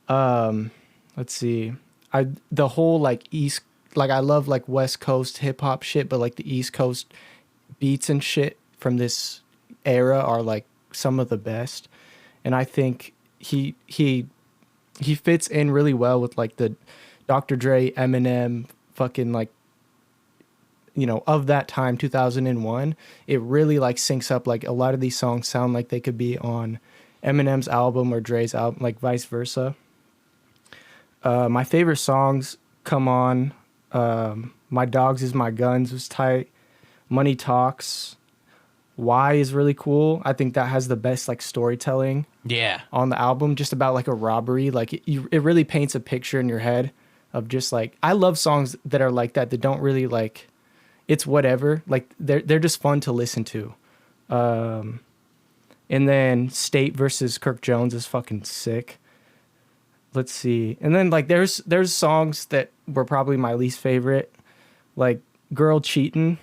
Let's see. The whole like I love like West Coast hip hop shit, but like the East Coast beats and shit from this era are like some of the best. And I think he fits in really well with like the Dr. Dre, Eminem, fucking like, you know, of that time, 2001. It really like syncs up. Like a lot of these songs sound like they could be on Eminem's album or Dre's album, like vice versa. My favorite songs come on. My Dogs Is My Guns was tight. Money Talks. Why is really cool. I think that has the best like storytelling Yeah. on the album, just about like a robbery. Like it really paints a picture in your head of just like, I love songs that are like that don't really like, it's whatever. Like they're just fun to listen to. And then State versus Kirk Jones is fucking sick. Let's see. And then like there's songs that were probably my least favorite, like Girl Cheatin'.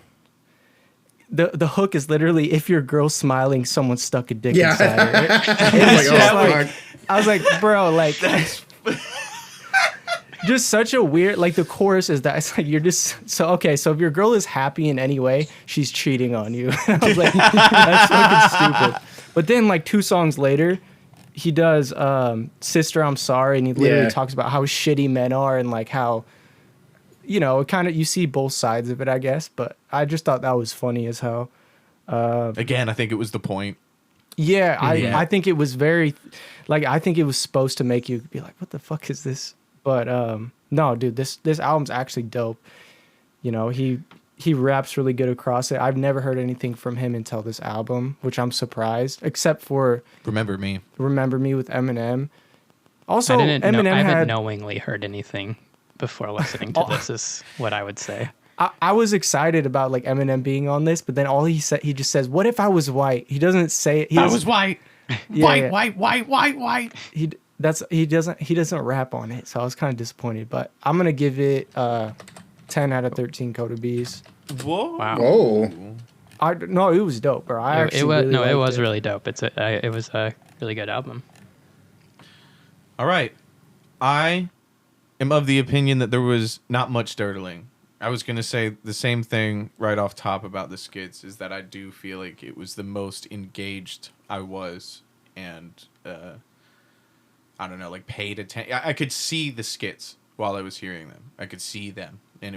The hook is literally, if your girl's smiling, someone stuck a dick inside her. It's just like, I was like, bro, like just such a weird, like the chorus is that it's like you're just so okay. So if your girl is happy in any way, she's cheating on you. And I was like, that's fucking stupid. But then like 2 songs later, he does Sister I'm Sorry, and he literally talks about how shitty men are and like how, you know, it kind of, you see both sides of it, I guess. But I just thought that was funny as hell. Again, I think it was the point. Yeah, I think it was very, like, I think it was supposed to make you be like, what the fuck is this? But no, dude, this album's actually dope. You know, he raps really good across it. I've never heard anything from him until this album, which I'm surprised, except for Remember Me with Eminem. Also, I Eminem haven't knowingly heard anything before listening to this, is what I would say. I was excited about like Eminem being on this, but then all he said, he just says, "What if I was white?" He doesn't say it. I was white. Yeah, White. He doesn't rap on it, so I was kind of disappointed. But I'm gonna give it 10 out of 13 Coda B's. Whoa. Wow. Whoa. No, it was dope, bro. It was really dope. It was a really good album. All right. I am of the opinion that there was not much dirtling. I was going to say the same thing right off top about the skits, is that I do feel like it was the most engaged I was, and I don't know, like paid attention. I could see the skits while I was hearing them. I could see them, and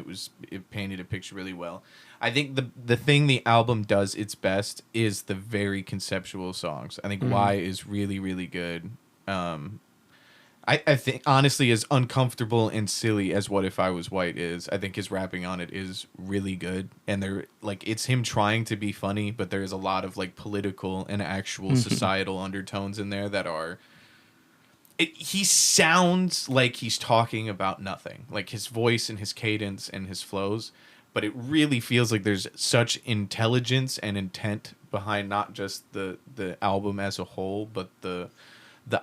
it painted a picture really well. I think the thing the album does its best is the very conceptual songs. I think Why is really, really good. I think, honestly, as uncomfortable and silly as What If I Was White is, I think his rapping on it is really good. And they're like, it's him trying to be funny, but there's a lot of like political and actual societal undertones in there that are. He sounds like he's talking about nothing, like his voice and his cadence and his flows, but it really feels like there's such intelligence and intent behind not just the album as a whole, but the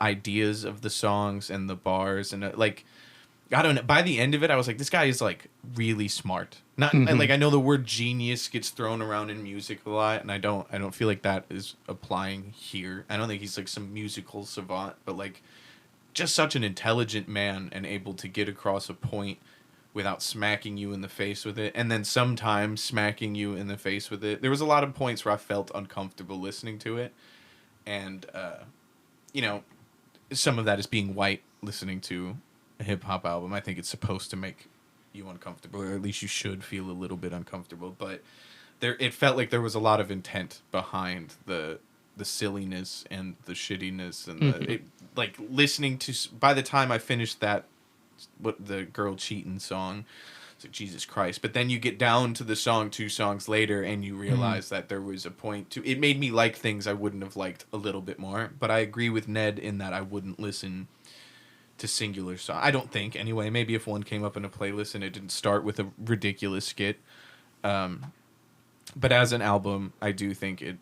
ideas of the songs and the bars, and like, I don't know, by the end of it I was like, this guy is like really smart. Not like, I know the word genius gets thrown around in music a lot, and I don't feel like that is applying here. I don't think he's like some musical savant, but like just such an intelligent man and able to get across a point without smacking you in the face with it, and then sometimes smacking you in the face with it. There was a lot of points where I felt uncomfortable listening to it, and you know, some of that is being white, listening to a hip-hop album. I think it's supposed to make you uncomfortable, or at least you should feel a little bit uncomfortable, but it felt like there was a lot of intent behind the silliness and the shittiness, and like listening to, by the time I finished that, what the Girl Cheatin' song, it's like, Jesus Christ. But then you get down to the song 2 songs later, and you realize that there was a point to it. Made me like things I wouldn't have liked a little bit more. But I agree with Ned in that I wouldn't listen to singular song. I don't think, anyway. Maybe if one came up in a playlist and it didn't start with a ridiculous skit. But as an album, I do think it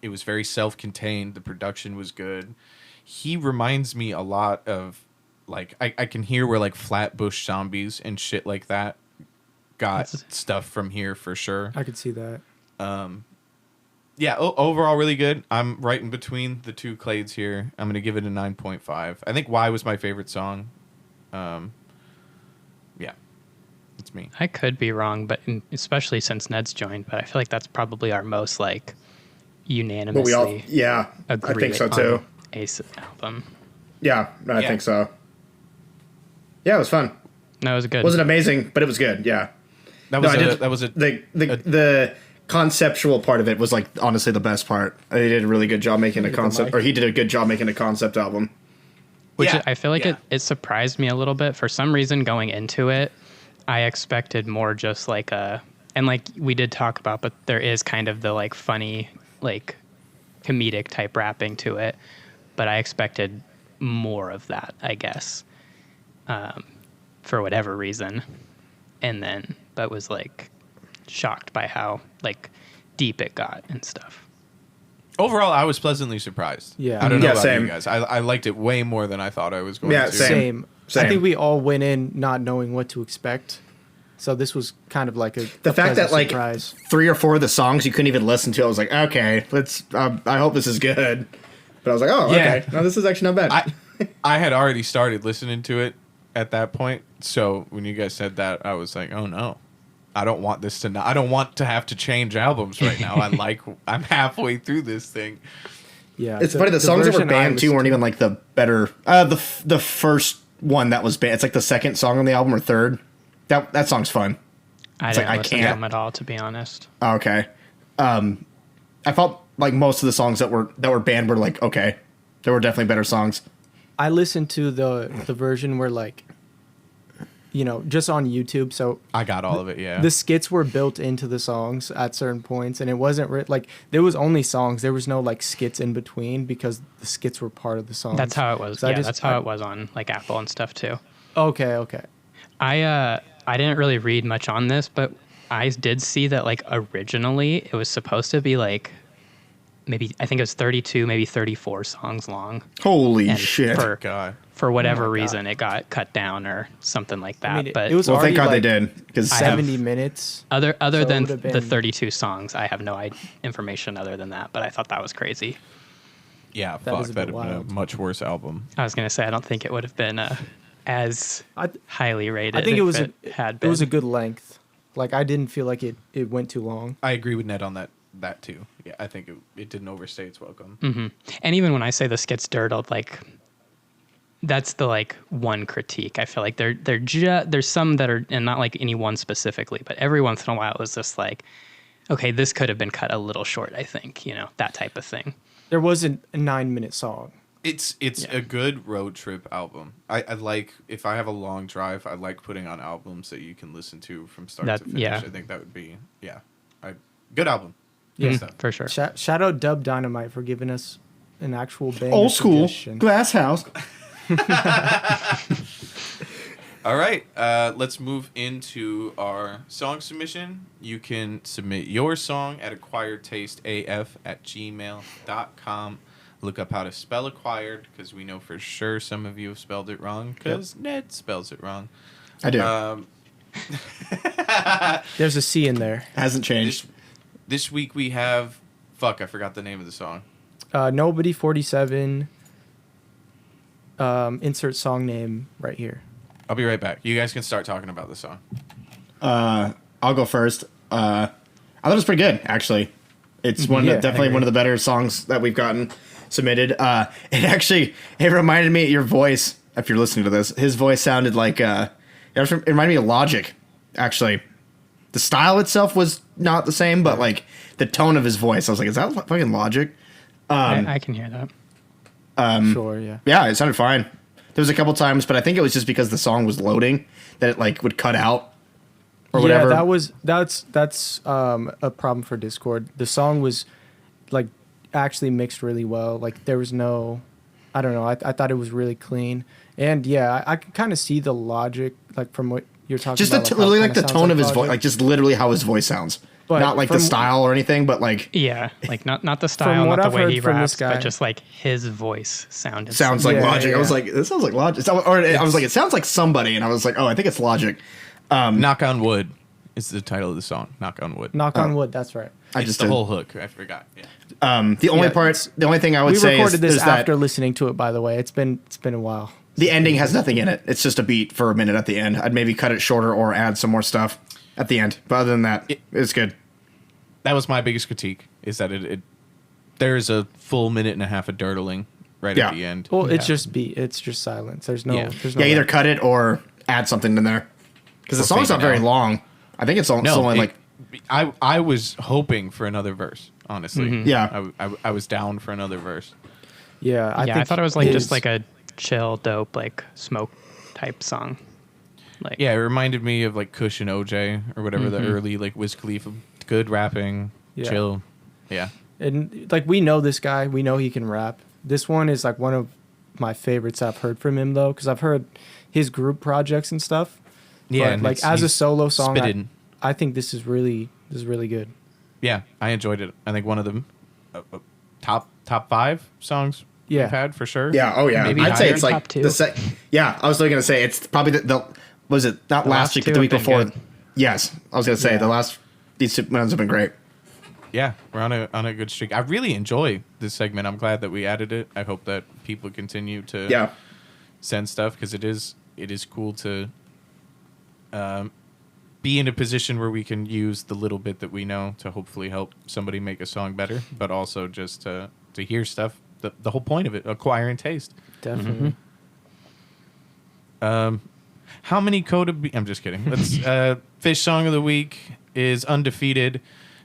was very self-contained. The production was good. He reminds me a lot of, like, I can hear where like Flatbush Zombies and shit like that got stuff from here for sure. I could see that. Yeah, overall really good. I'm right in between the two Clades here. I'm gonna give it a 9.5. I think "Why" was my favorite song. Yeah, it's me. I could be wrong, but especially since Ned's joined, but I feel like that's probably our most like But unanimously I agree think so on too. Ace album. Yeah, I Yeah. think so. Yeah, it was fun. No, it was good. Wasn't amazing, but it was good. Yeah. That was I did- that was a the conceptual part of it was like honestly the best part. They did a really good job making a the concept, mic. or he did a good job making a concept album. Which Yeah, I feel like yeah. it surprised me a little bit. For some reason, going into it, I expected more just like and like we did talk about, but there is kind of the like funny, like comedic type rapping to it. But I expected more of that, I guess, for whatever reason. But was like shocked by how like deep it got and stuff. overall. I was pleasantly surprised. Yeah. I don't know Yeah, about same. you guys. I liked it way more than I thought I was going Yeah, to. same. I think we all went in not knowing what to expect. So this was kind of like The fact that like surprise. 3 or 4 of the songs you couldn't even listen to, I was like, okay, let's. I hope this is good. But I was like, oh, Yeah. okay, no, this is actually not bad. I had already started listening to it at that point. So when you guys said that, I was like, oh no. I don't want this to I don't want to have to change albums right now. I'm halfway through this thing. Yeah, It's funny. The songs that were version I banned too listened weren't to- even like the better. The first one that was banned. It's like the second song on the album or third. That song's fun. I It's didn't like, I listen to can't- them at all, to be honest. Oh, okay. I felt like most of the songs that were banned were like okay. There were definitely better songs. I listened to the version where like, just on YouTube. So I got all of it, yeah. the skits were built into the songs at certain points, and it wasn't like there was only songs. There was no like skits in between because the skits were part of the song. That's how it was. So Yeah, that's how it was on like Apple and stuff too. Okay. I didn't really read much on this, but I did see that like originally it was supposed to be like maybe I think it was 32, maybe 34 songs long. Holy And shit! For whatever Oh my reason, it got cut down or something like that. I mean, but it was Well, already thank God like they did because I have- 70 minutes. other so it than would've the been- 32 songs, I have no information other than that. But I thought that was crazy. Yeah, That fuck, is a bit that'd have been wild. a much worse album. I was gonna say I don't think it would have been as I highly rated. I think it if was had it been. was a good length. Like I didn't feel like it went too long. I agree with Ned on that too. Yeah, I think it didn't overstay its welcome. And even when I say this gets dirtled, like that's the like one critique. I feel like there's some that are, and not like any one specifically, but every once in a while it was just like, okay, this could have been cut a little short. I think that type of thing. There wasn't a 9-minute song. It's a good road trip album. I like if I have a long drive, I like putting on albums that you can listen to from start to finish. Yeah. I think that would be good album. Yeah. Good stuff. For sure. Shout out Dub Dynamite for giving us an actual band old school suggestion. glass house. All right, let's move into our song submission. You can submit your song at acquiredtasteaf@gmail.com. Look up how to spell acquired because we know for sure some of you have spelled it wrong because Ned spells it wrong. I do. There's a C in there. Hasn't changed. This week we have I forgot the name of the song. Nobody 47. Insert song name right here. I'll be right back. You guys can start talking about the song. I'll go first. I thought it was pretty good, actually. It's definitely one of the better songs that we've gotten submitted. It reminded me of your voice. If you're listening to this, his voice sounded like it reminded me of Logic. Actually, the style itself was not the same, but like the tone of his voice, I was like, is that fucking Logic? I can hear that. Sure, yeah. Yeah, it sounded fine. There was a couple times, but I think it was just because the song was loading that it like would cut out or whatever. Yeah, that's a problem for Discord. The song was like actually mixed really well. Like there was no, I don't know. I thought it was really clean, and yeah, I could kind of see the logic like from what you're talking just about. literally how like it the kinda tone sounds of his Logic. voice, like just literally how his voice sounds. But Not like the from- style or anything, but like Yeah, like not the style, what not the I've way heard he from raps, this guy- but just like his voice sounded. sounds like Yeah, Logic. yeah. I was like, this sounds like Logic. I was like, it sounds like somebody, and I was like, oh, I think it's Logic. Knock on wood. is the title of the song. Knock on wood. Knock on wood. That's right. I It's just the did. whole hook. I forgot. Yeah. The only thing I would We say recorded is this there's that after listening to it. By the way, it's been a while. the ending has nothing in it. It's just a beat for a minute at the end. I'd maybe cut it shorter or add some more stuff at the end. But other than that, it's good. That was my biggest critique. Is that it there's a full minute and a half of dirtling right Yeah. at the end. Well, it's just beat. It's just silence. There's no. Yeah. There's no. Yeah, either cut it or add something in there. Because the Or song's fade not it very out. long. I think it's only like I was hoping for another verse. Honestly, Yeah. I was down for another verse. Yeah, I I think thought it was like just his- like a chill, dope, like smoke type song. Like Yeah, it reminded me of like Kush and OJ or whatever the early like Wiz Khalifa. Good rapping, Yeah. chill. Yeah. And like we know this guy, we know he can rap. This one is like one of my favorites I've heard from him though, because I've heard his group projects and stuff. Yeah, But and like it's- as a he's solo song, spitting. I think this is really good. Yeah, I enjoyed it. I think one of the top 5 songs Yeah. we've had for sure. yeah, oh yeah. Maybe I'd say higher. it's like Top two. yeah, I was looking to say it's probably the was it not The last last week but two the week have been before. good. Yes, I was gonna say Yeah. these two ones have been great. Yeah, we're on a good streak. I really enjoy this segment. I'm glad that we added it. I hope that people continue to Yeah. send stuff because it is cool to be in a position where we can use the little bit that we know to hopefully help somebody make a song better, but also just to hear stuff. The whole point of it, acquiring taste. Definitely. How many Coda? I'm just kidding. Let's Fish song of the week is Undefeated,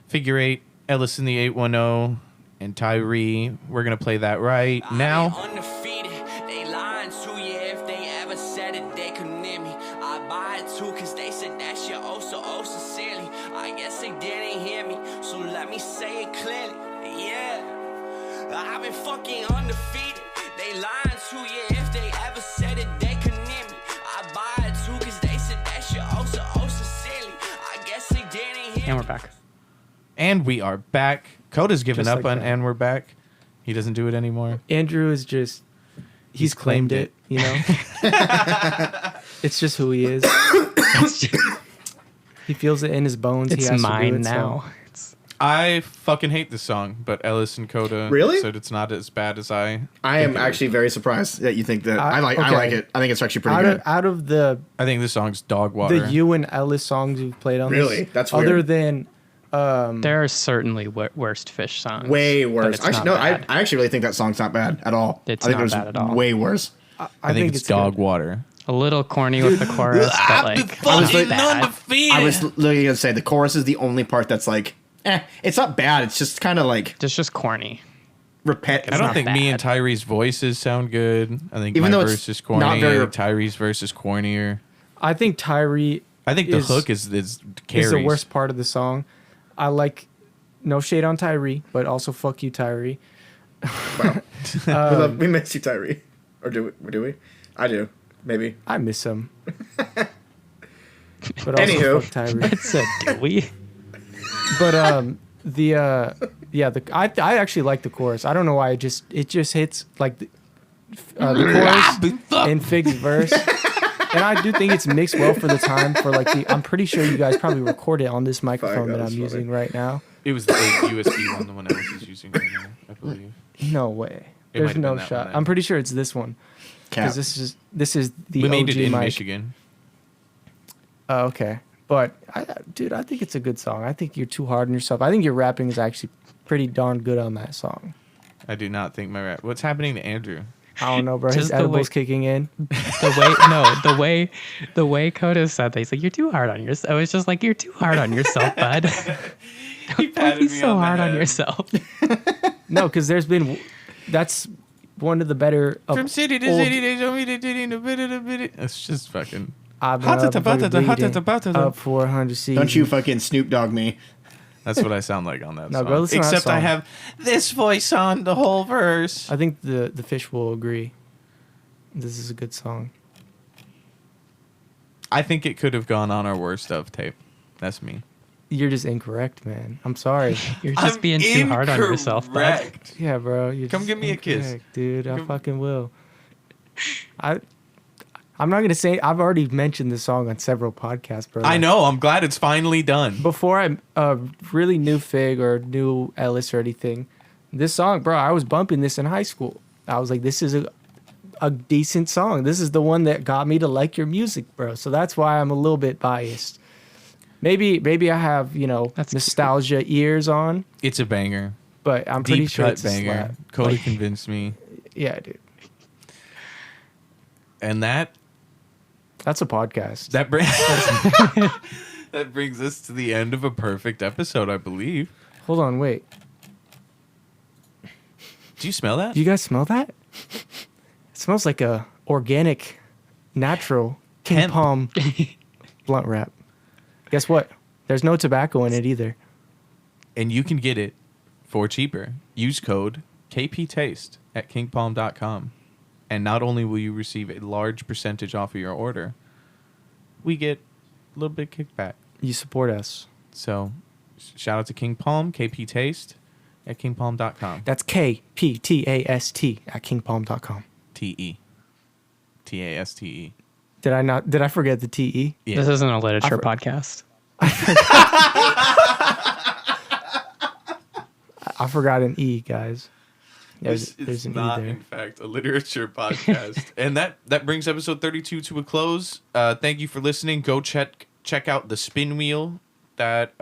Figure 8, Ellis in the 810, and Tyree. We're gonna play that right now. Undefeated, they lying to you. If they ever said it, they could near me. I buy it too, cause they said that shit oh sincerely. I guess they didn't hear me, so let me say it clearly. Yeah, I've been fucking undefeated. They lying to you. If they ever said it, they could near me. I buy it too, cause they said that shit oh sincerely. I guess they didn't hear and me. we're back. And we are back. Coda's given Just up like on that. And we're back. He doesn't do it anymore. Andrew is just he's claimed it, you know. It's just who he is. He feels it in his bones. It's he has to do mine it, so- now. It's, I fucking hate this song, but Ellis and Coda Really? said it's not as bad as I I am think it is. actually very surprised that you think that I- I like okay. it. I think it's actually pretty Out good. of the I think this song's dog water. the you and Ellis songs you've played on Really? this, That's other weird. than there are certainly worst Fish songs. Way but worse. it's Actually, not no, I bad. actually really think that song's not bad at all. It's I think not there's bad at all. way worse. I think it's dog good. water. A little corny with the chorus, but like I was like- bad. I was literally gonna say the chorus is the only part that's like, it's not bad. It's just kind of like It's just corny. repetitive. I don't not think me and bad. Tyree's voices sound good. I think Even my though it's verse is corny. not very- I think Tyree's verse is cornier. I think Tyree I think the is- hook is carries. is the worst part of the song. I like no shade on Tyree, but also fuck you, Tyree. we miss you, Tyree. Or do we? Do we? I do. Maybe. I miss him. But also Anywho. fuck Tyree. So do we? But I actually like the chorus. I don't know why it just hits like the chorus in Fig's verse. And I do think it's mixed well for the time for like I'm pretty sure you guys probably recorded on this microphone that that was I'm funny. using right now. It was the USB one, the one Ellis is using right now, I believe. No way. It might There's have no been that shot. one then. I'm pretty sure it's this one. Cap. Because this is the We made OG it in mic. Michigan. Oh, okay. But dude, I think it's a good song. I think you're too hard on yourself. I think your rapping is actually pretty darn good on that song. I do not think my rap. What's happening to Andrew? I don't know, bro. His Just the edibles way- kicking in. The way Coda said that, he's like, "You're too hard on yourself." I was just like, "You're too hard on yourself, bud. Don't be so hard on yourself." No, because that's one of the better of From city to old- city, they show me the ditty, the bitty, the bitty. It's just fucking. I've been Hata up, ta bata ta, hata ta bata ta. up 400 seasons. Don't you fucking Snoop Dogg me. That's what I sound like on that No, song. go listen to that Except I song. have this voice on the whole verse. I think the fish will agree. This is a good song. I think it could have gone on our worst of tape. That's me. You're just incorrect, man. I'm sorry. You're just being too hard on yourself, bud. Incorrect. Yeah, bro. You're Come just give me a kiss. incorrect, dude. I Come- fucking will. I I'm not gonna say. I've already mentioned this song on several podcasts, bro. I know. I'm glad it's finally done. Before I really knew Fig or knew Ellis or anything, this song, bro, I was bumping this in high school. I was like, this is a decent song. This is the one that got me to like your music, bro. So that's why I'm a little bit biased. Maybe I have, That's nostalgia ears on, It's a banger. but I'm pretty Deep sure cut it's a banger. slap. Cody Like, convinced me. yeah, dude. And that's a podcast. that brings that brings us to the end of a perfect episode, I believe. Hold on, wait. Do you smell that? Do you guys smell that? It smells like a organic, natural King Hemp. Palm blunt wrap. Guess what? There's no tobacco in it either. And you can get it for cheaper. Use code KPTaste at kingpalm.com. And not only will you receive a large percentage off of your order, we get a little bit kickback. You support us. So shout out to King Palm, KP Taste at kingpalm.com. That's KPTAST at kingpalm.com. TE. TASTE. Did I forget the TE? Yeah. This isn't a literature I for- podcast. I forgot an E, guys. This There's is an not, E there. in fact, a literature podcast. And that brings episode 32 to a close. Thank you for listening. Go check out the Spin Wheel. That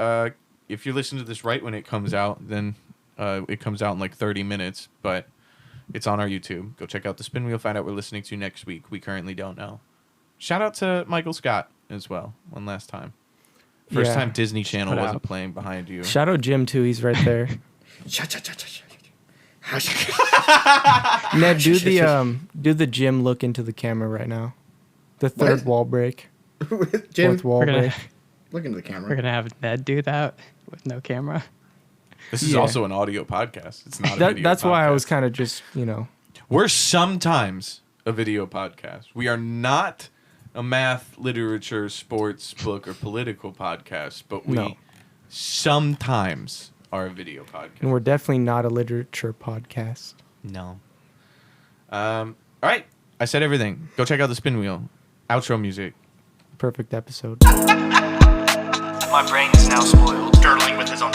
if you're listening to this right when it comes out, then it comes out in like 30 minutes. But it's on our YouTube. Go check out the Spin Wheel. Find out what we're listening to next week. We currently don't know. Shout out to Michael Scott as well. One last time. First Yeah. time Disney Channel put wasn't out. playing behind you. Shout out Jim too. He's right there. Ned, do the Jim look into the camera right now. The third What? wall break. Jim, Fourth wall We're gonna- break. look into the We're camera. gonna have Ned do that with no camera. This is Yeah. also an audio podcast. It's not a video That's why I podcast. was kind of just We're sometimes a video podcast. We are not a math, literature, sports, book, or political podcast, but we No. sometimes are a video podcast. and we're definitely not a literature podcast. No. All right. I said everything. Go check out the Spin Wheel. Outro music. Perfect episode. My brain is now spoiled. Girdling with his own